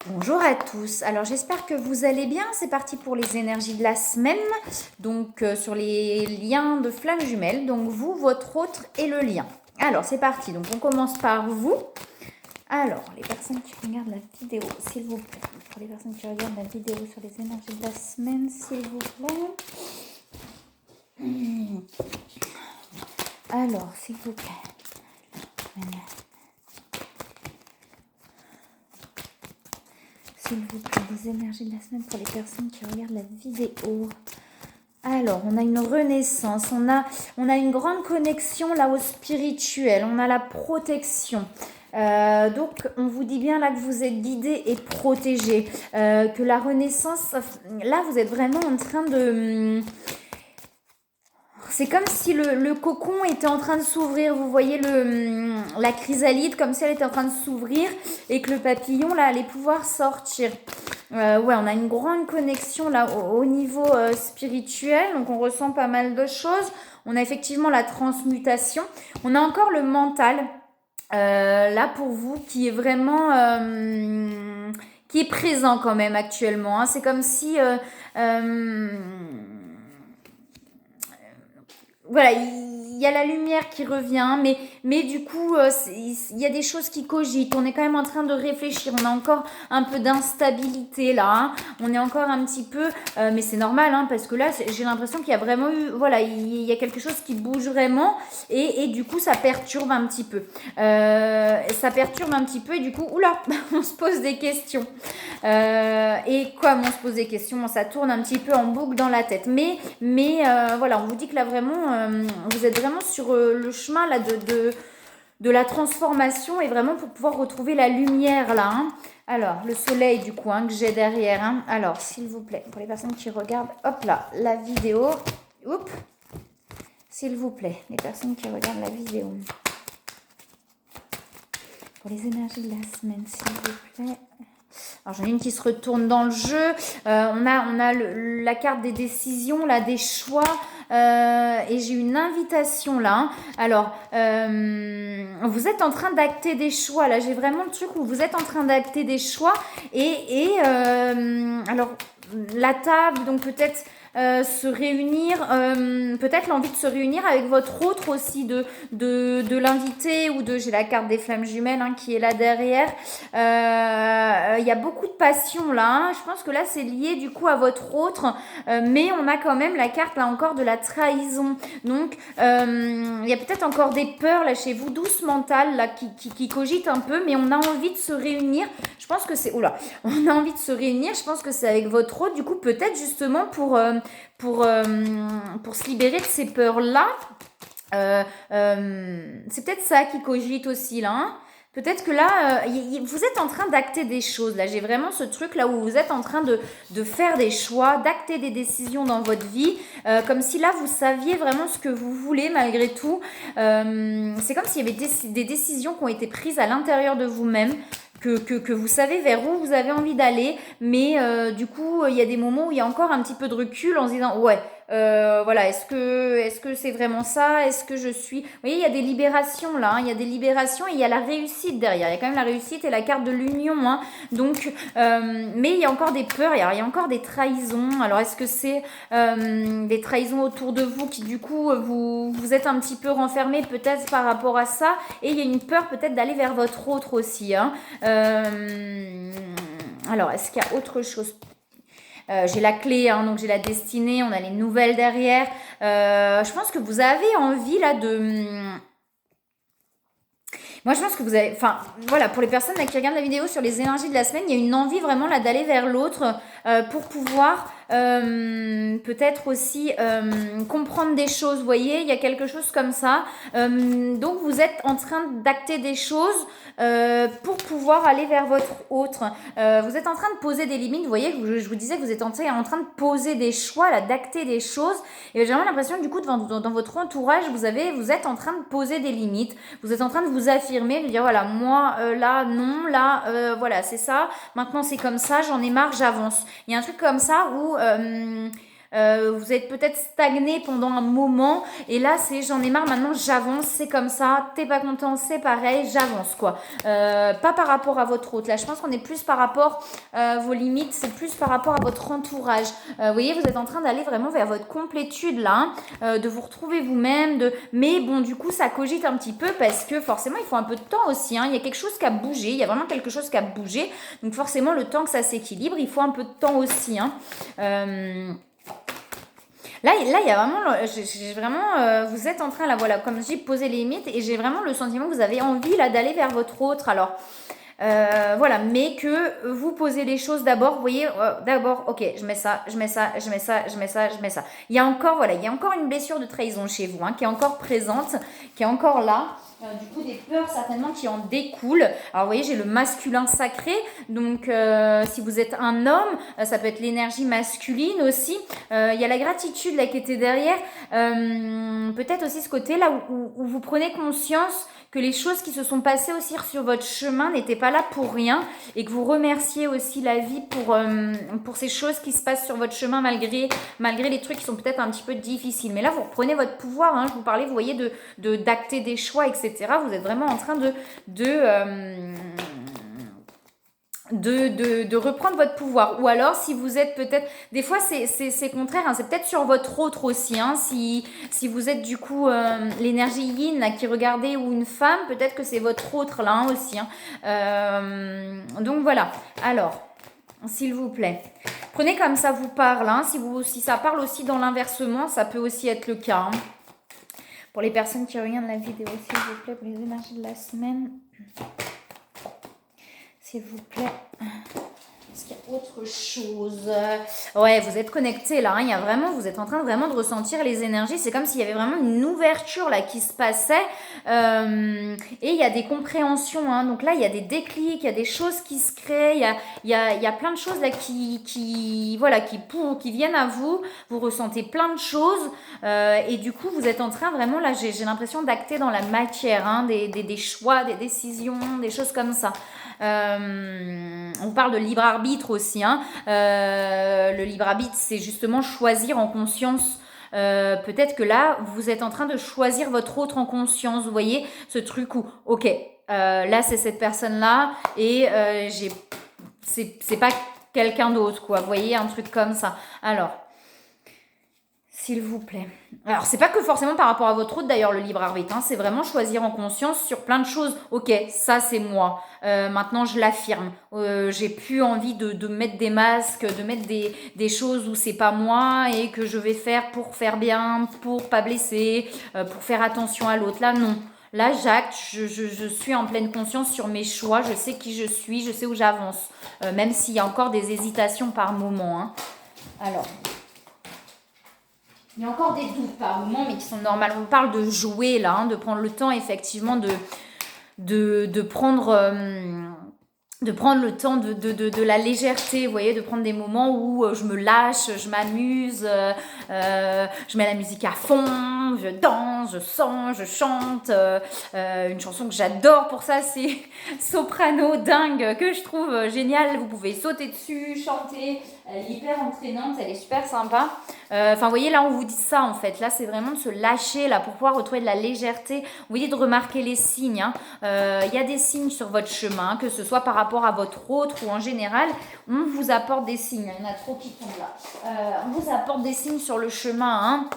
Bonjour à tous, alors j'espère que vous allez bien, c'est parti pour les énergies de la semaine, donc sur les liens de flammes jumelles, donc vous, votre autre et le lien. Alors c'est parti, donc on commence par vous. Alors les personnes qui regardent la vidéo, s'il vous plaît, pour les personnes qui regardent la vidéo sur les énergies de la semaine, s'il vous plaît. Alors s'il vous plaît. S'il vous plaît, les énergies de la semaine pour les personnes qui regardent la vidéo. Alors, on a une renaissance, on a une grande connexion là au spirituel, on a la protection. Donc, on vous dit bien là que vous êtes guidé et protégé, que la renaissance, là, vous êtes vraiment en train de... C'est comme si le cocon était en train de s'ouvrir. Vous voyez la chrysalide comme si elle était en train de s'ouvrir et que le papillon là allait pouvoir sortir. Ouais, on a une grande connexion là au niveau spirituel. Donc on ressent pas mal de choses. On a effectivement la transmutation. On a encore le mental là pour vous qui est vraiment... qui est présent quand même actuellement. Hein. C'est comme si... voilà, il y a la lumière qui revient, mais du coup, il y a des choses qui cogitent. On est quand même en train de réfléchir. On a encore un peu d'instabilité là. Hein. On est encore un petit peu, mais c'est normal, hein, parce que là, j'ai l'impression qu'il y a vraiment eu, voilà, il y a quelque chose qui bouge vraiment, et du coup, ça perturbe un petit peu. Ça perturbe un petit peu, et du coup, oula, on se pose des questions. Et comme on se pose des questions, ça tourne un petit peu en boucle dans la tête. Mais voilà, on vous dit que là vraiment, vous êtes vraiment sur le chemin là de la transformation et vraiment pour pouvoir retrouver la lumière là. Hein. Alors, le soleil du coup que j'ai derrière. Hein. Alors, s'il vous plaît, pour les personnes qui regardent, hop là, la vidéo. Oups. S'il vous plaît, les personnes qui regardent la vidéo. Pour les énergies de la semaine, s'il vous plaît. Alors j'en ai une qui se retourne dans le jeu. On a la carte des décisions, là, des choix. Et j'ai une invitation là. Hein. Alors, vous êtes en train d'acter des choix. Là, j'ai vraiment le truc où vous êtes en train d'acter des choix. Alors, la table, donc peut-être... se réunir, peut-être l'envie de se réunir avec votre autre aussi, de l'inviter ou de... J'ai la carte des flammes jumelles qui est là derrière. Il y a beaucoup de passion là. Hein. Je pense que là, c'est lié du coup à votre autre. Mais on a quand même la carte là encore de la trahison. Donc, il y a peut-être encore des peurs là chez vous, douce mentale là qui cogite un peu, mais on a envie de se réunir. Je pense que c'est... Oula, on a envie de se réunir. Je pense que c'est avec votre autre. Du coup, peut-être justement pour se libérer de ces peurs-là. C'est peut-être ça qui cogite aussi là. Hein. Peut-être que là, vous êtes en train d'acter des choses. Là, j'ai vraiment ce truc là où vous êtes en train de faire des choix, d'acter des décisions dans votre vie, comme si là vous saviez vraiment ce que vous voulez malgré tout. C'est comme s'il y avait des décisions qui ont été prises à l'intérieur de vous-même. Que vous savez vers où vous avez envie d'aller, mais du coup, il y a des moments où il y a encore un petit peu de recul en se disant, ouais, voilà, est-ce que c'est vraiment ça? Est-ce que je suis... Vous voyez, il y a des libérations là, il y a des libérations et il y a la réussite derrière. Il y a quand même la réussite et la carte de l'union. Hein. Donc, mais il y a encore des peurs, il y a encore des trahisons. Alors, est-ce que c'est des trahisons autour de vous qui, du coup, vous êtes un petit peu renfermé peut-être par rapport à ça? Et il y a une peur peut-être d'aller vers votre autre aussi. Hein. Alors, est-ce qu'il y a autre chose? J'ai la clé, donc j'ai la destinée, on a les nouvelles derrière. Je pense que vous avez envie là de... Moi, je pense que vous avez... Enfin, voilà, pour les personnes là, qui regardent la vidéo sur les énergies de la semaine, il y a une envie vraiment là d'aller vers l'autre pour pouvoir peut-être aussi comprendre des choses. Vous voyez, il y a quelque chose comme ça. Donc, vous êtes en train d'acter des choses pour pouvoir aller vers votre autre. Vous êtes en train de poser des limites. Vous voyez, je vous disais que vous êtes en train de poser des choix, là, d'acter des choses. Et j'ai vraiment l'impression que du coup, dans votre entourage, vous êtes en train de poser des limites. Vous êtes en train de vous affirmer, de dire voilà, moi, là, non, là, voilà, c'est ça. Maintenant, c'est comme ça, j'en ai marre, j'avance. Il y a un truc comme ça où... vous êtes peut-être stagné pendant un moment et là c'est j'en ai marre, maintenant j'avance, c'est comme ça, t'es pas content, c'est pareil, j'avance quoi. Pas par rapport à votre hôte, là je pense qu'on est plus par rapport vos limites, c'est plus par rapport à votre entourage. Vous voyez, vous êtes en train d'aller vraiment vers votre complétude là, de vous retrouver vous-même, mais bon du coup ça cogite un petit peu parce que forcément il faut un peu de temps aussi, hein. Il y a quelque chose qui a bougé, il y a vraiment quelque chose qui a bougé, donc forcément le temps que ça s'équilibre, il faut un peu de temps aussi, hein. Là, il y a vraiment, j'ai vraiment, vous êtes en train, là, voilà, comme je dis, poser les limites et j'ai vraiment le sentiment que vous avez envie, là, d'aller vers votre autre. Alors, voilà, mais que vous posez les choses d'abord, vous voyez, d'abord, ok, je mets ça, je mets ça, je mets ça, je mets ça, je mets ça. Il y a encore, voilà, il y a encore une blessure de trahison chez vous, hein, qui est encore présente, qui est encore là. Du coup, des peurs certainement qui en découlent. Alors, vous voyez, j'ai le masculin sacré. Donc, si vous êtes un homme, ça peut être l'énergie masculine aussi. Il y a la gratitude là qui était derrière. Peut-être aussi ce côté-là où vous prenez conscience que les choses qui se sont passées aussi sur votre chemin n'étaient pas là pour rien et que vous remerciez aussi la vie pour ces choses qui se passent sur votre chemin malgré les trucs qui sont peut-être un petit peu difficiles. Mais là, vous reprenez votre pouvoir, hein, je vous parlais, vous voyez, d'acter des choix, etc. Vous êtes vraiment en train de reprendre votre pouvoir. Ou alors, si vous êtes peut-être... Des fois, c'est contraire. Hein, c'est peut-être sur votre autre aussi. Hein, si vous êtes du coup l'énergie yin là, qui regardait ou une femme, peut-être que c'est votre autre là hein, aussi. Hein. Donc voilà. Alors, s'il vous plaît. Prenez comme ça vous parle. Hein, si ça parle aussi dans l'inversement, ça peut aussi être le cas. Hein. Pour les personnes qui regardent la vidéo, s'il vous plaît, pour les énergies de la semaine. S'il vous plaît. Est-ce qu'il y a autre chose? Ouais, vous êtes connectés là. Hein, il y a vraiment, vous êtes en train vraiment de ressentir les énergies. C'est comme s'il y avait vraiment une ouverture là qui se passait. Et il y a des compréhensions. Hein, donc là, il y a des déclics, il y a des choses qui se créent. Il y a plein de choses là qui viennent à vous. Vous ressentez plein de choses. Et du coup, vous êtes en train vraiment là, j'ai l'impression d'acter dans la matière. Hein, des choix, des décisions, des choses comme ça. On parle de libre arbitre aussi. Hein. Le libre arbitre, c'est justement choisir en conscience. Peut-être que là, vous êtes en train de choisir votre autre en conscience. Vous voyez ce truc où, ok, là c'est cette personne-là et c'est pas quelqu'un d'autre, quoi. Vous voyez un truc comme ça. Alors. S'il vous plaît. Alors, c'est pas que forcément par rapport à votre autre, d'ailleurs, le libre arbitre. Hein, c'est vraiment choisir en conscience sur plein de choses. Ok, ça, c'est moi. Maintenant, je l'affirme. J'ai plus envie de mettre des masques, de mettre des choses où c'est pas moi et que je vais faire pour faire bien, pour pas blesser, pour faire attention à l'autre. Là, non. Là, j'acte, je suis en pleine conscience sur mes choix. Je sais qui je suis, je sais où j'avance. Même s'il y a encore des hésitations par moment. Hein. Alors... Il y a encore des doutes par moment, mais qui sont normales. On parle de jouer là, hein, de prendre le temps effectivement de prendre le temps de la légèreté, vous voyez, de prendre des moments où je me lâche, je m'amuse, je mets la musique à fond, je danse, je sens, je chante. Une chanson que j'adore pour ça, c'est Soprano dingue, que je trouve géniale. Vous pouvez sauter dessus, chanter. Elle est hyper entraînante, elle est super sympa. Enfin, vous voyez, là, on vous dit ça, en fait. Là, c'est vraiment de se lâcher, là, pour pouvoir retrouver de la légèreté. Vous voyez, de remarquer les signes. Hein. Y a des signes sur votre chemin, que ce soit par rapport à votre autre ou en général. On vous apporte des signes. Il y en a trop qui tombent là. On vous apporte des signes sur le chemin.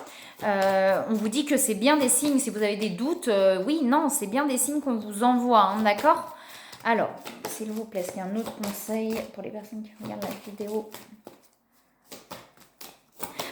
Hein. On vous dit que c'est bien des signes. Si vous avez des doutes, oui, non, c'est bien des signes qu'on vous envoie. Hein, d'accord ? Alors, s'il vous plaît, est-ce qu'il y a un autre conseil pour les personnes qui regardent la vidéo ?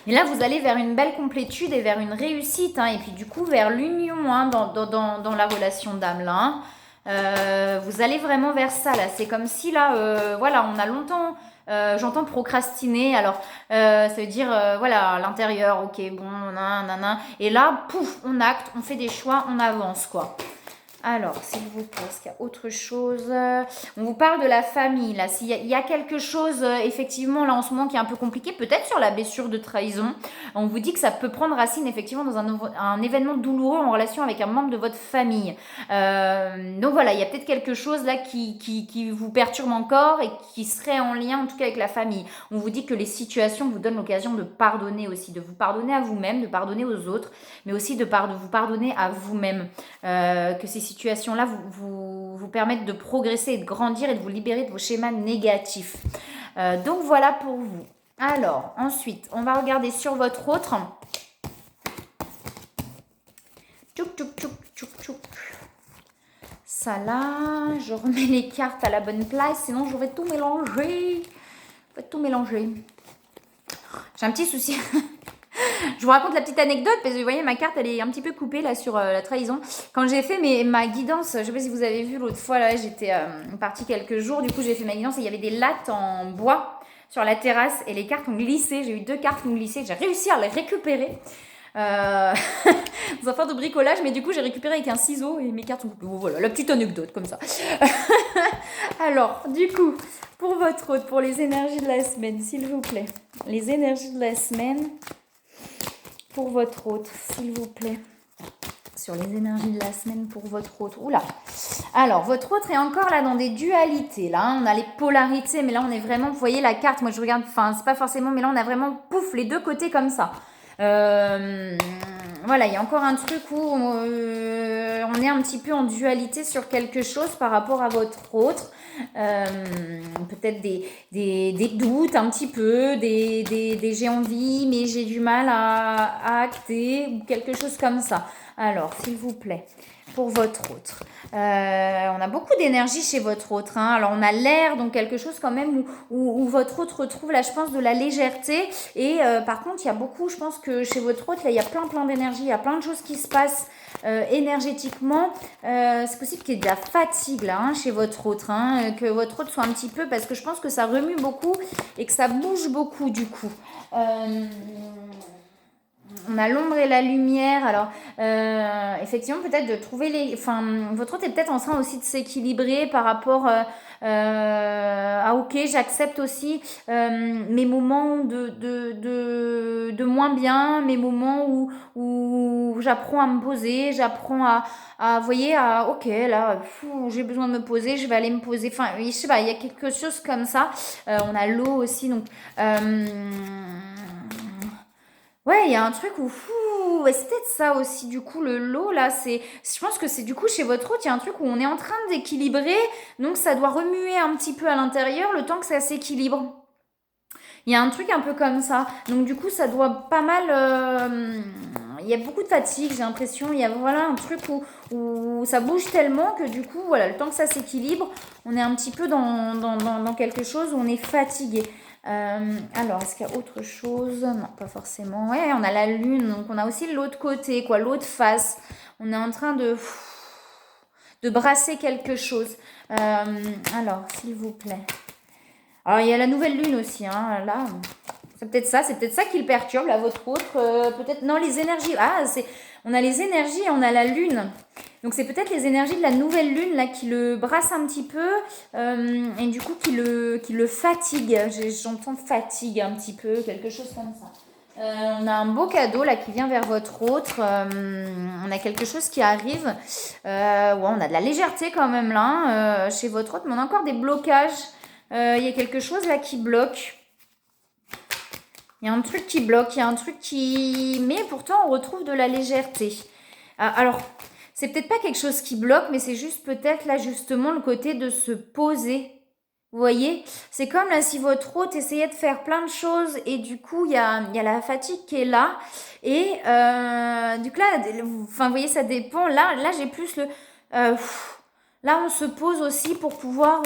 Mais là, vous allez vers une belle complétude et vers une réussite. Hein, et puis, du coup, vers l'union hein, dans la relation d'âme. Là, hein. Vous allez vraiment vers ça. Là. C'est comme si, là, voilà, on a longtemps... j'entends procrastiner. Alors, ça veut dire, voilà, à l'intérieur, ok, bon, nanana. Et là, pouf, on acte, on fait des choix, on avance, quoi. Alors, s'il vous plaît, est-ce qu'il y a autre chose? On vous parle de la famille, là. S'il y a quelque chose, effectivement, là, en ce moment, qui est un peu compliqué, peut-être sur la blessure de trahison, on vous dit que ça peut prendre racine, effectivement, dans un événement douloureux en relation avec un membre de votre famille. Donc, voilà, il y a peut-être quelque chose, là, qui vous perturbe encore et qui serait en lien, en tout cas, avec la famille. On vous dit que les situations vous donnent l'occasion de pardonner aussi, de vous pardonner à vous-même, de pardonner aux autres, mais aussi de vous pardonner à vous-même. Que ces situations-là vous permettent de progresser et de grandir et de vous libérer de vos schémas négatifs. Donc voilà pour vous. Alors, ensuite, on va regarder sur votre autre. Tchouk, tchouk, tchouk, tchouk, tchouk. Ça là, je remets les cartes à la bonne place, sinon je vais tout mélanger. J'ai un petit souci. Je vous raconte la petite anecdote parce que vous voyez ma carte elle est un petit peu coupée là sur la trahison. Quand j'ai fait ma guidance, je sais pas si vous avez vu l'autre fois là, j'étais partie quelques jours, du coup j'ai fait ma guidance et il y avait des lattes en bois sur la terrasse et les cartes ont glissé. J'ai eu 2 cartes qui ont glissé, j'ai réussi à les récupérer. Dans un fort de bricolage, mais du coup j'ai récupéré avec un ciseau et mes cartes ont coupé. Bon, voilà, la petite anecdote comme ça. Alors, du coup, pour votre hôte, pour les énergies de la semaine, s'il vous plaît. Les énergies de la semaine pour votre hôte, s'il vous plaît. Sur les énergies de la semaine pour votre hôte. Oula. Alors, votre hôte est encore là dans des dualités. Là, hein. On a les polarités, mais là, on est vraiment... Vous voyez la carte, moi, je regarde... Enfin, c'est pas forcément... Mais là, on a vraiment, pouf, les deux côtés comme ça. Voilà, il y a encore un truc où on est un petit peu en dualité sur quelque chose par rapport à votre autre. Peut-être des doutes un petit peu, des j'ai envie mais j'ai du mal à acter ou quelque chose comme ça. Alors, s'il vous plaît, pour votre autre. On a beaucoup d'énergie chez votre autre. Hein. Alors, on a l'air, donc quelque chose quand même où votre autre retrouve, là, je pense, de la légèreté. Et par contre, il y a beaucoup, je pense que chez votre autre, là, il y a plein d'énergie. Il y a plein de choses qui se passent énergétiquement. C'est possible qu'il y ait de la fatigue, là, hein, chez votre autre. Hein, que votre autre soit un petit peu... Parce que je pense que ça remue beaucoup et que ça bouge beaucoup, du coup. On a l'ombre et la lumière. Alors, effectivement, peut-être de trouver les... Enfin, votre autre est peut-être en train aussi de s'équilibrer par rapport à ok, j'accepte aussi mes moments de moins bien, mes moments où j'apprends à me poser, j'apprends vous voyez, ok, là, j'ai besoin de me poser, je vais aller me poser. Enfin, je sais pas, il y a quelque chose comme ça. On a l'eau aussi, donc... Ouais, il y a un truc où ouais, c'est peut-être ça aussi du coup le lot là, je pense que c'est du coup chez votre hôte, il y a un truc où on est en train d'équilibrer, donc ça doit remuer un petit peu à l'intérieur le temps que ça s'équilibre. Il y a un truc un peu comme ça. Donc du coup, ça doit pas mal il y a beaucoup de fatigue, j'ai l'impression, il y a voilà un truc où ça bouge tellement que du coup, voilà, le temps que ça s'équilibre, on est un petit peu dans quelque chose où on est fatigué. Alors, est-ce qu'il y a autre chose? Non, pas forcément. Ouais, on a la lune, donc on a aussi l'autre côté, quoi, l'autre face. On est en train de brasser quelque chose. Alors, s'il vous plaît. Alors, il y a la nouvelle lune aussi, hein, là. C'est peut-être ça qui le perturbe, là, votre autre. Peut-être, non, les énergies. On a les énergies et on a la lune. Donc, c'est peut-être les énergies de la nouvelle lune, là, qui le brassent un petit peu. Et du coup, qui le fatigue. J'entends fatigue un petit peu, quelque chose comme ça. On a un beau cadeau, là, qui vient vers votre autre. On a quelque chose qui arrive. Ouais, on a de la légèreté, quand même, là, chez votre autre. Mais on a encore des blocages. Il y a quelque chose, là, qui bloque. Il y a un truc qui bloque, il y a un truc qui... Mais pourtant, on retrouve de la légèreté. Alors, c'est peut-être pas quelque chose qui bloque, mais c'est juste peut-être là, justement, le côté de se poser. Vous voyez? C'est comme là, si votre hôte essayait de faire plein de choses et du coup, il y a la fatigue qui est là. Et du coup, là, enfin, vous voyez, ça dépend. Là j'ai plus le... Là, on se pose aussi pour pouvoir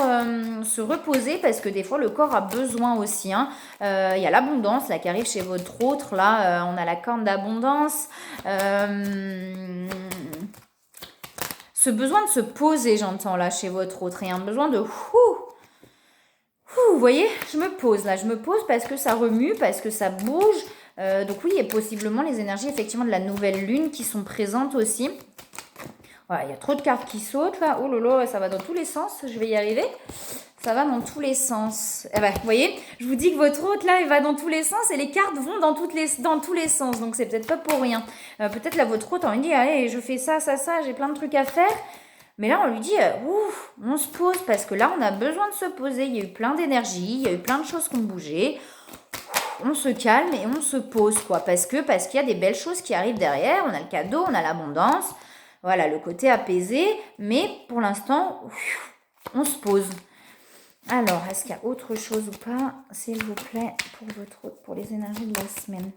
se reposer parce que des fois, le corps a besoin aussi. Hein. Y a l'abondance là qui arrive chez votre autre. Là, on a la corne d'abondance. Ce besoin de se poser, j'entends là, chez votre autre. Et un besoin de... vous voyez, je me pose là. Je me pose parce que ça remue, parce que ça bouge. Donc oui, il y a possiblement les énergies effectivement de la nouvelle lune qui sont présentes aussi. Voilà, il y a trop de cartes qui sautent là. Oh là là, ça va dans tous les sens. Je vais y arriver. Ça va dans tous les sens. Eh ben, vous voyez, je vous dis que votre hôte là, il va dans tous les sens et les cartes vont dans tous les sens. Donc c'est peut-être pas pour rien. Peut-être là, votre hôte, on lui dit, allez, je fais ça, j'ai plein de trucs à faire. Mais là, on lui dit, ouf, on se pose parce que là, on a besoin de se poser. Il y a eu plein d'énergie, il y a eu plein de choses qui ont bougé. On se calme et on se pose, quoi. Parce qu'il y a des belles choses qui arrivent derrière. On a le cadeau, on a l'abondance. Voilà, le côté apaisé. Mais pour l'instant, on se pose. Alors, est-ce qu'il y a autre chose ou pas, s'il vous plaît, pour les énergies de la semaine?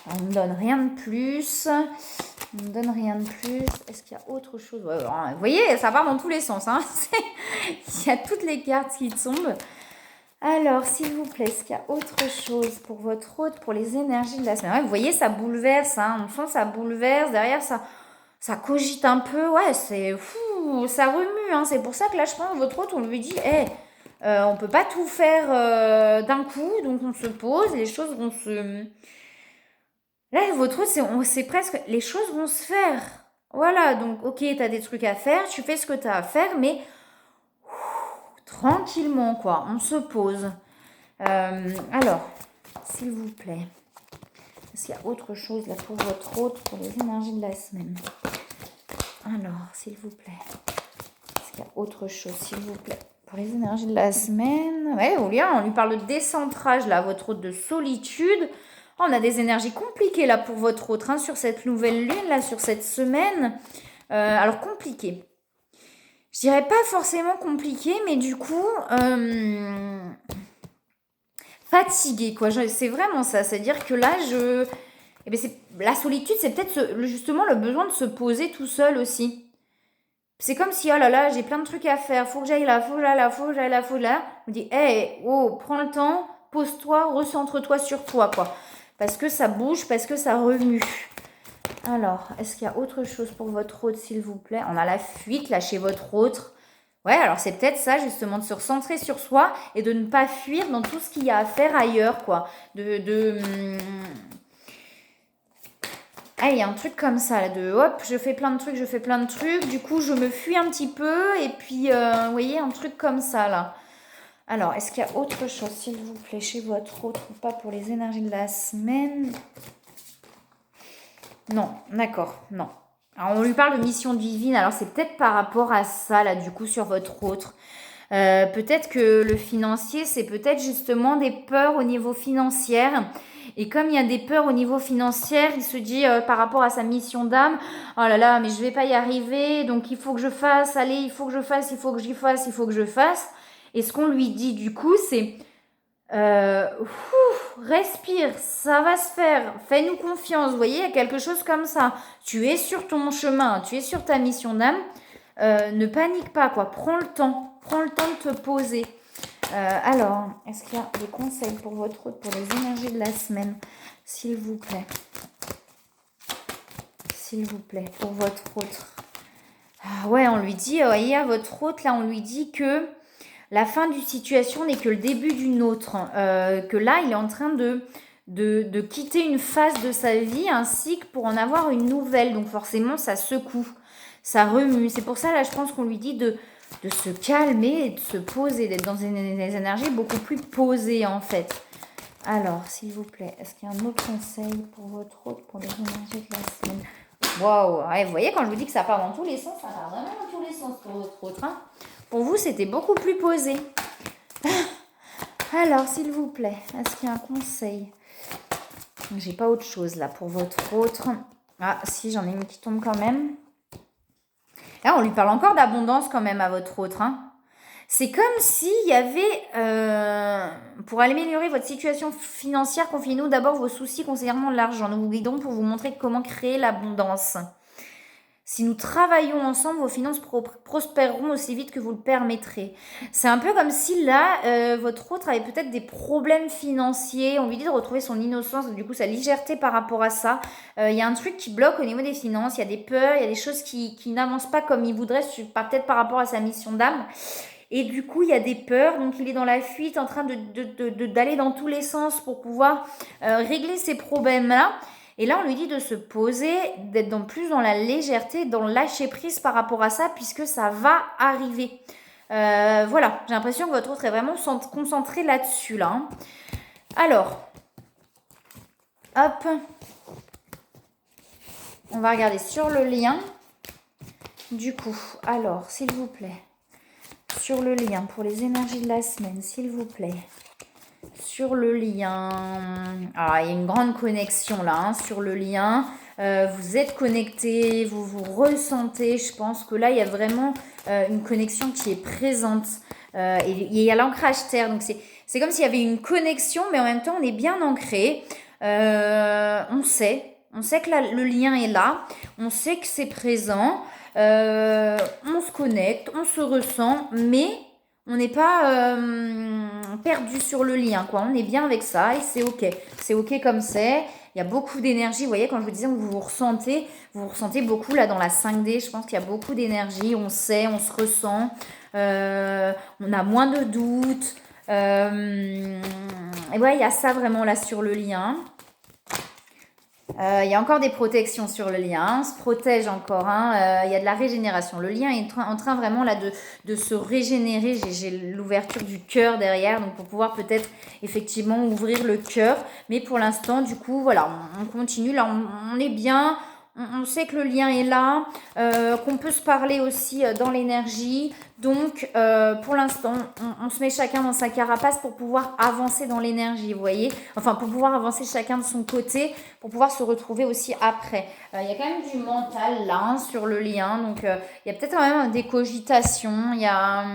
On ne me donne rien de plus. On ne me donne rien de plus. Est-ce qu'il y a autre chose? Ouais, vous voyez, ça part dans tous les sens. Hein. Il y a toutes les cartes qui tombent. Alors, s'il vous plaît, est-ce qu'il y a autre chose pour votre hôte, pour les énergies de la semaine? Ouais, vous voyez, ça bouleverse. Hein. On sent ça bouleverse. Derrière, ça cogite un peu. Ouais, c'est fou. Ça remue. Hein. C'est pour ça que là, je pense que votre hôte, on lui dit, on peut pas tout faire d'un coup. Donc, on se pose. Les choses vont se... Là, votre hôte, c'est presque... Les choses vont se faire. Voilà. Donc, ok, tu as des trucs à faire. Tu fais ce que tu as à faire. Mais... tranquillement, quoi. On se pose. Alors, s'il vous plaît, est-ce qu'il y a autre chose là pour votre hôte, pour les énergies de la semaine? Alors, s'il vous plaît, est-ce qu'il y a autre chose, s'il vous plaît, pour les énergies de la semaine? Ouais, on lui parle de décentrage, là, votre hôte, de solitude. On a des énergies compliquées, là, pour votre hôte, hein, sur cette nouvelle lune, là, sur cette semaine. Alors, compliqué. Je dirais pas forcément compliqué, mais du coup, fatigué, quoi. C'est vraiment ça. C'est-à-dire que là, eh ben la solitude, c'est peut-être justement le besoin de se poser tout seul aussi. C'est comme si, oh là là, j'ai plein de trucs à faire. Faut que j'aille là, faut que j'aille là, faut que j'aille là, faut que j'aille là. On dit, oh, prends le temps, pose-toi, recentre-toi sur toi, quoi. Parce que ça bouge, parce que ça remue. Alors, est-ce qu'il y a autre chose pour votre hôte, s'il vous plaît? On a la fuite, là, chez votre hôte. Ouais, alors c'est peut-être ça, justement, de se recentrer sur soi et de ne pas fuir dans tout ce qu'il y a à faire ailleurs, quoi. Ah, il y a un truc comme ça, là, hop, je fais plein de trucs, du coup, je me fuis un petit peu, et puis, vous voyez, un truc comme ça, là. Alors, est-ce qu'il y a autre chose, s'il vous plaît, chez votre hôte ou pas, pour les énergies de la semaine? Non, d'accord, non. Alors, on lui parle de mission divine. Alors, c'est peut-être par rapport à ça, là, du coup, sur votre autre. Peut-être que le financier, c'est peut-être justement des peurs au niveau financier. Et comme il y a des peurs au niveau financier, il se dit par rapport à sa mission d'âme, oh là là, mais je vais pas y arriver, donc il faut que je fasse, allez, il faut que je fasse, il faut que j'y fasse, il faut que je fasse. Et ce qu'on lui dit du coup, c'est... respire, ça va se faire, fais-nous confiance, vous voyez, il y a quelque chose comme ça. Tu es sur ton chemin, tu es sur ta mission d'âme, ne panique pas, quoi, prends le temps de te poser. Alors, est-ce qu'il y a des conseils pour votre hôte, pour les énergies de la semaine, s'il vous plaît? S'il vous plaît, pour votre hôte. Ah ouais, on lui dit, voyez, à votre hôte, là, on lui dit que la fin d'une situation n'est que le début d'une autre. Que là, il est en train de quitter une phase de sa vie, un cycle, pour en avoir une nouvelle. Donc forcément, ça secoue, ça remue. C'est pour ça, là, je pense qu'on lui dit de se calmer et de se poser, d'être dans des énergies beaucoup plus posées, en fait. Alors, s'il vous plaît, est-ce qu'il y a un autre conseil pour votre hôte, pour les énergies de la semaine? Waouh, ouais, vous voyez, quand je vous dis que ça part dans tous les sens, ça part vraiment dans tous les sens pour votre hôte, hein. Pour vous, c'était beaucoup plus posé. Alors, s'il vous plaît, est-ce qu'il y a un conseil? J'ai pas autre chose là pour votre autre. Ah, si, j'en ai une qui tombe quand même. Là, on lui parle encore d'abondance quand même à votre autre. Hein. C'est comme s'il y avait, pour améliorer votre situation financière, confiez-nous d'abord vos soucis concernant l'argent. Nous vous guidons pour vous montrer comment créer l'abondance. Si nous travaillons ensemble, vos finances prospéreront aussi vite que vous le permettrez. C'est un peu comme si là, votre autre avait peut-être des problèmes financiers. On lui dit de retrouver son innocence, du coup sa légèreté par rapport à ça. Il y a un truc qui bloque au niveau des finances, il y a des peurs, il y a des choses qui n'avancent pas comme il voudrait, peut-être par rapport à sa mission d'âme. Et du coup, il y a des peurs, donc il est dans la fuite, en train d'aller dans tous les sens pour pouvoir régler ces problèmes-là. Et là, on lui dit de se poser, d'être plus dans la légèreté, dans le lâcher prise par rapport à ça, puisque ça va arriver. Voilà, j'ai l'impression que votre autre est vraiment concentré là-dessus, là. Hein. Alors, hop, on va regarder sur le lien. Du coup, alors, s'il vous plaît, sur le lien pour les énergies de la semaine, s'il vous plaît. Sur le lien, alors il y a une grande connexion là, hein, sur le lien. Vous êtes connecté, vous vous ressentez. Je pense que là, il y a vraiment une connexion qui est présente. Et il y a l'ancrage terre, donc c'est comme s'il y avait une connexion, mais en même temps, on est bien ancré. On sait que le lien est là, on sait que c'est présent. On se connecte, on se ressent, mais on n'est pas perdu sur le lien, quoi. On est bien avec ça et c'est ok. C'est ok comme c'est. Il y a beaucoup d'énergie. Vous voyez, quand je vous disais que vous ressentez beaucoup là dans la 5D. Je pense qu'il y a beaucoup d'énergie. On sait, on se ressent. On a moins de doutes. Et ouais, il y a ça vraiment là sur le lien. Il y a encore des protections sur le lien, on se protège encore, hein. Il y a de la régénération. Le lien est en train vraiment là de se régénérer. J'ai l'ouverture du cœur derrière, donc pour pouvoir peut-être effectivement ouvrir le cœur. Mais pour l'instant, du coup, voilà, on continue. Là, on est bien. On sait que le lien est là, qu'on peut se parler aussi dans l'énergie. Donc, pour l'instant, on se met chacun dans sa carapace pour pouvoir avancer dans l'énergie, vous voyez. Enfin, pour pouvoir avancer chacun de son côté, pour pouvoir se retrouver aussi après. Il y a quand même du mental là, hein, sur le lien. Donc, il y a peut-être quand même des cogitations. Il y a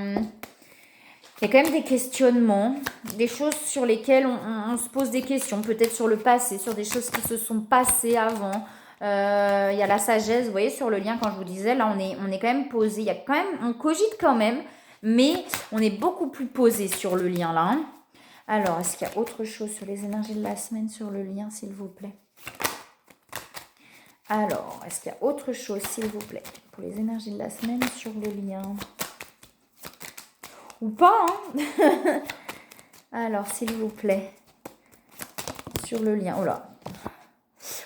quand même des questionnements, des choses sur lesquelles on se pose des questions. Peut-être sur le passé, sur des choses qui se sont passées avant. Il y a la sagesse, vous voyez, sur le lien, quand je vous disais, là, on est quand même posé. Il y a quand même, on cogite quand même, mais on est beaucoup plus posé sur le lien, là. Hein. Alors, est-ce qu'il y a autre chose sur les énergies de la semaine sur le lien, s'il vous plaît? Alors, est-ce qu'il y a autre chose, s'il vous plaît, pour les énergies de la semaine sur le lien? Ou pas, hein? Alors, s'il vous plaît, sur le lien. Oh là.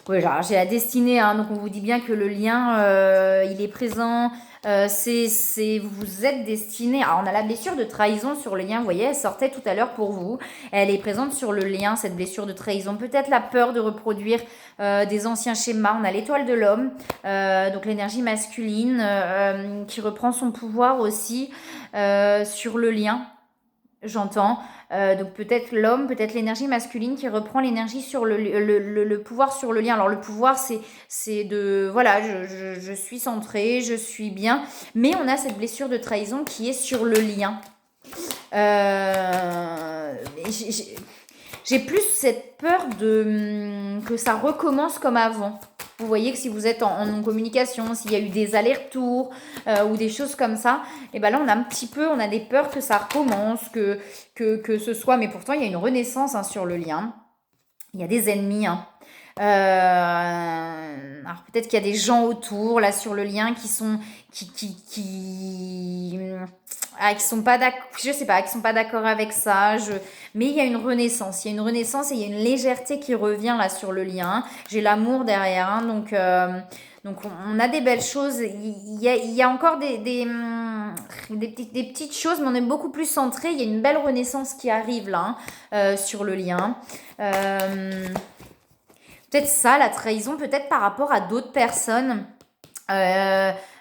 Oui, j'ai la destinée, hein, donc on vous dit bien que le lien, il est présent. Vous êtes destiné. Alors, on a la blessure de trahison sur le lien. Vous voyez, elle sortait tout à l'heure pour vous. Elle est présente sur le lien, cette blessure de trahison. Peut-être la peur de reproduire des anciens schémas. On a l'étoile de l'homme, donc l'énergie masculine qui reprend son pouvoir aussi sur le lien. J'entends. Donc peut-être l'homme, peut-être l'énergie masculine qui reprend l'énergie sur le pouvoir sur le lien. Alors le pouvoir, c'est de... Voilà, je suis centrée, je suis bien. Mais on a cette blessure de trahison qui est sur le lien. J'ai plus cette peur que ça recommence comme avant. Vous voyez que si vous êtes en non-communication, s'il y a eu des allers-retours ou des choses comme ça, et ben là on a des peurs que ça recommence, que ce soit, mais pourtant il y a une renaissance, hein, sur le lien. Il y a des ennemis, hein. Alors peut-être qu'il y a des gens autour là sur le lien qui sont qui sont pas d'accord, je sais pas, qui sont pas d'accord avec ça. Mais il y a une renaissance, et il y a une légèreté qui revient là sur le lien. J'ai l'amour derrière, hein, donc on a des belles choses. Il y a encore des petites choses, mais on est beaucoup plus centré. Il y a une belle renaissance qui arrive là, hein, sur le lien. Peut-être ça, la trahison, peut-être par rapport à d'autres personnes.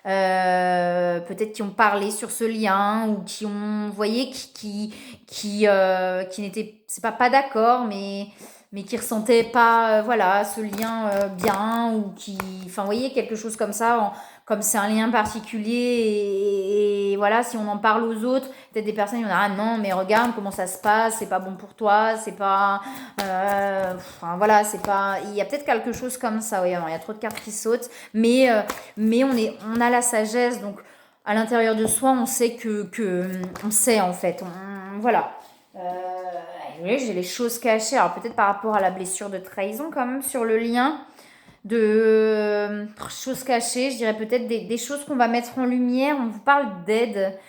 Peut-être qui ont parlé sur ce lien ou qui ont, vous voyez, qui n'étaient, c'est pas d'accord, mais qui ressentaient pas, voilà, ce lien bien, ou qui, enfin, vous voyez, quelque chose comme ça, comme c'est un lien particulier, et voilà, si on en parle aux autres, peut-être des personnes, il y en a, ah non, mais regarde comment ça se passe, c'est pas bon pour toi, c'est pas, enfin voilà, c'est pas, il y a peut-être quelque chose comme ça, oui, alors, il y a trop de cartes qui sautent, mais on a la sagesse, donc à l'intérieur de soi, on sait on sait en fait, voilà. Oui, j'ai les choses cachées, alors peut-être par rapport à la blessure de trahison quand même sur le lien, de choses cachées, je dirais peut-être des choses qu'on va mettre en lumière. On vous parle d'aide.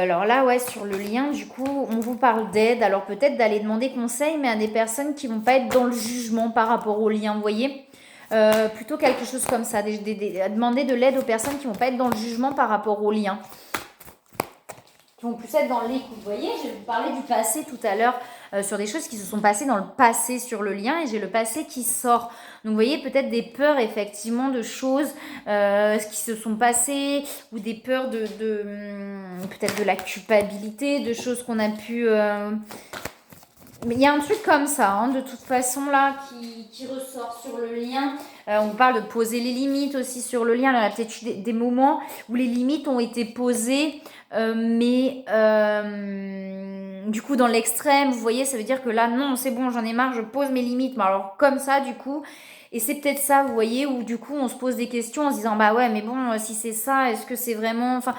alors là, ouais, sur le lien, du coup, on vous parle d'aide. Alors peut-être d'aller demander conseil, mais à des personnes qui vont pas être dans le jugement par rapport au lien, vous voyez. Plutôt quelque chose comme ça, à demander de l'aide aux personnes qui vont pas être dans le jugement par rapport au lien, qui vont plus être dans l'écoute. Vous voyez, je vais vous parler du passé tout à l'heure, sur des choses qui se sont passées dans le passé sur le lien, et j'ai le passé qui sort. Donc vous voyez, peut-être des peurs effectivement de choses qui se sont passées, ou des peurs peut-être de la culpabilité, de choses qu'on a pu... Mais il y a un truc comme ça, hein, de toute façon, là, qui ressort sur le lien. On parle de poser les limites aussi sur le lien. Il y a peut-être eu des moments où les limites ont été posées, mais du coup, dans l'extrême, vous voyez, ça veut dire que là, non, c'est bon, j'en ai marre, je pose mes limites. Mais alors, comme ça, du coup, et c'est peut-être ça, vous voyez, où du coup, on se pose des questions en se disant, bah ouais, mais bon, si c'est ça, est-ce que c'est vraiment... Enfin,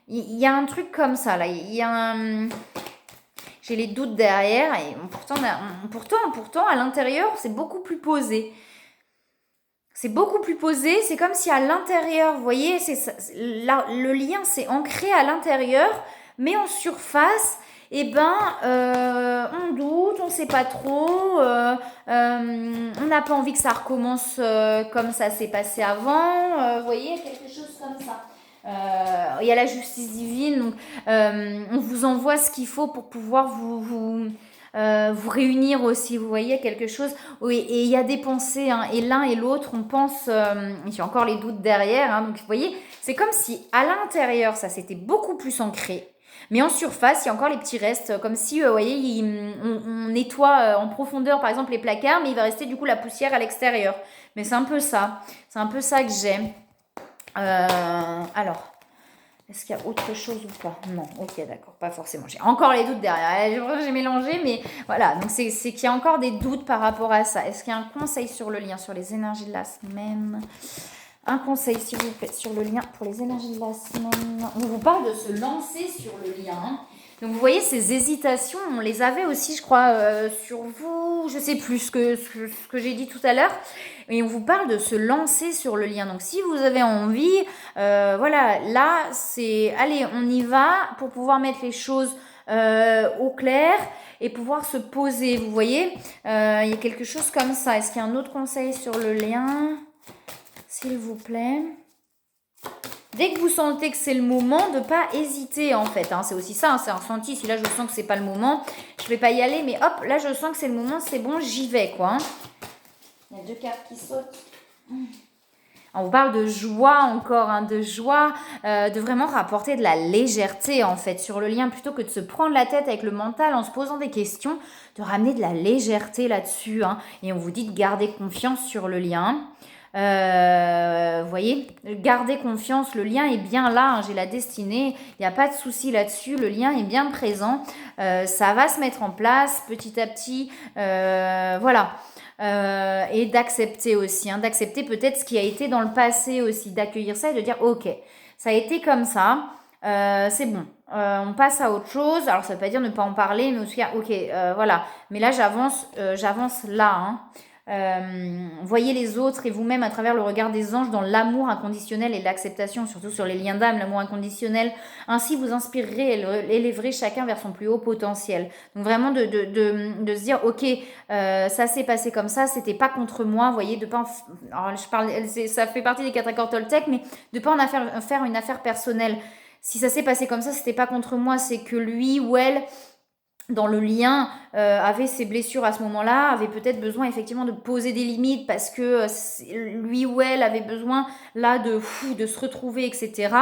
il y a un truc comme ça, là. Il y a un... J'ai les doutes derrière et pourtant, à l'intérieur, c'est beaucoup plus posé. C'est beaucoup plus posé. C'est comme si à l'intérieur, vous voyez, le lien s'est ancré à l'intérieur, mais en surface, on doute, on ne sait pas trop. On n'a pas envie que ça recommence comme ça s'est passé avant. Vous voyez, quelque chose comme ça. Il y a la justice divine, donc on vous envoie ce qu'il faut pour pouvoir vous réunir aussi, vous voyez, quelque chose. Oui, et il y a des pensées, hein, et l'un et l'autre, on pense, il y a encore les doutes derrière, hein, donc vous voyez, c'est comme si à l'intérieur, ça s'était beaucoup plus ancré, mais en surface, il y a encore les petits restes, comme si, vous voyez, on nettoie en profondeur, par exemple, les placards, mais il va rester du coup la poussière à l'extérieur. Mais c'est un peu ça que j'ai. Alors, est-ce qu'il y a autre chose ou pas? Non, ok, d'accord, pas forcément. J'ai encore les doutes derrière. J'ai mélangé, mais voilà. Donc, c'est qu'il y a encore des doutes par rapport à ça. Est-ce qu'il y a un conseil sur le lien, sur les énergies de la semaine? Un conseil, s'il vous plaît, sur le lien pour les énergies de la semaine. On vous parle de se lancer sur le lien, hein. Donc vous voyez, ces hésitations, on les avait aussi, je crois, sur vous, je sais plus ce que j'ai dit tout à l'heure. Et on vous parle de se lancer sur le lien. Donc si vous avez envie, voilà, là, c'est, allez, on y va pour pouvoir mettre les choses au clair et pouvoir se poser. Vous voyez, il y a quelque chose comme ça. Est-ce qu'il y a un autre conseil sur le lien, s'il vous plaît? Dès que vous sentez que c'est le moment, de ne pas hésiter en fait, hein. C'est aussi ça, hein, c'est un ressenti. Si là je sens que c'est pas le moment, je ne vais pas y aller, mais hop, là je sens que c'est le moment, c'est bon, j'y vais quoi, hein. Il y a 2 cartes qui sautent. On vous parle de joie encore, hein, de joie, de vraiment rapporter de la légèreté en fait sur le lien, plutôt que de se prendre la tête avec le mental en se posant des questions, de ramener de la légèreté là-dessus, hein. Et on vous dit de garder confiance sur le lien. Vous voyez, gardez confiance, le lien est bien là, hein, j'ai la destinée, il n'y a pas de souci là-dessus, le lien est bien présent, ça va se mettre en place petit à petit, voilà. Et d'accepter aussi, hein, d'accepter peut-être ce qui a été dans le passé aussi, d'accueillir ça et de dire ok, ça a été comme ça, c'est bon, on passe à autre chose. Alors ça veut pas dire ne pas en parler, mais aussi ok, voilà, mais là j'avance là, hein. Voyez les autres et vous-même à travers le regard des anges dans l'amour inconditionnel et l'acceptation, surtout sur les liens d'âme, l'amour inconditionnel. Ainsi vous inspirerez et élèverez chacun vers son plus haut potentiel. Donc vraiment de se dire ok, ça s'est passé comme ça, c'était pas contre moi, vous voyez, de pas alors je parle, ça fait partie des 4 accords Toltec, mais de pas en faire une affaire personnelle. Si ça s'est passé comme ça, c'était pas contre moi, c'est que lui ou elle dans le lien, avait ses blessures à ce moment-là, avait peut-être besoin effectivement de poser des limites parce que lui ou elle avait besoin là de se retrouver, etc.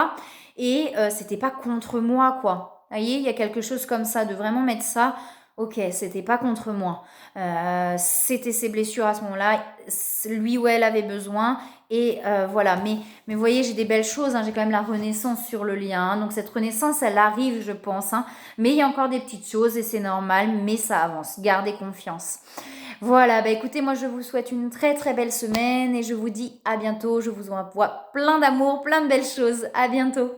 Et c'était pas contre moi, quoi. Vous voyez, il y a quelque chose comme ça, de vraiment mettre ça, ok, c'était pas contre moi. C'était ses blessures à ce moment-là, lui ou elle avait besoin, et voilà. Mais vous voyez, j'ai des belles choses, hein, j'ai quand même la renaissance sur le lien, hein, donc cette renaissance, elle arrive, je pense, hein, mais il y a encore des petites choses et c'est normal, mais ça avance, gardez confiance. Voilà, bah écoutez, moi je vous souhaite une très très belle semaine et je vous dis à bientôt, je vous envoie plein d'amour, plein de belles choses, à bientôt.